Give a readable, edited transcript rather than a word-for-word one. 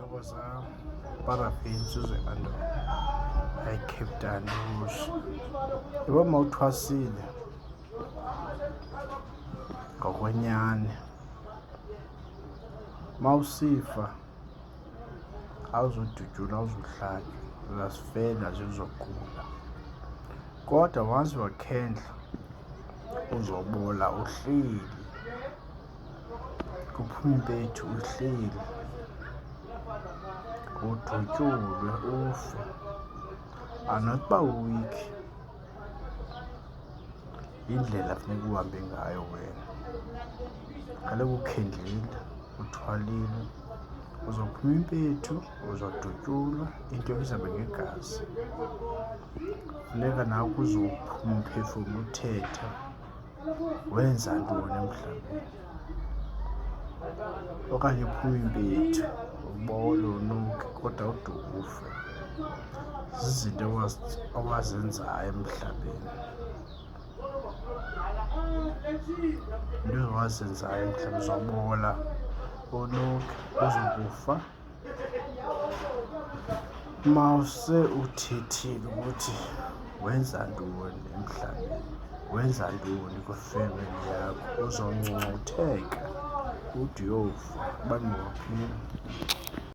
zihlobo zam, Parafin Suzwe-Andor, Captain Bush. Yabo mawuthwasile ngokwenyani, mawusifa awuzodutyulwa, awuzohlatywa, uzasifela nje uzogula. Kodwa once wakhendla uzobola uhleli, kuphume impethu uhleli, udutyulwe ufe. Anokuba uwikhi, indlela funeka uhambe ngayo wena. Kaloku ukhendlile, uthwalile, uzophuma impethu, uzodutyulwa, into izawube ngegazi. Funeka nawe uzophuma umphefumlo, uthetha, wenza ntoni emhlabeni. Okanye uphume impethu, ubole unuke, kodwa ude ufe. Zizinto owazenzayo emhlabeni, into owazenzayo emhlabeni. Uzobola unuke, uzokufa. Mawuse uthethile ukuthi wenza ntoni emhlabeni, wenza ntoni kwifemeli yakho, uzongcungcutheka ude uyofa. Abantu baphila.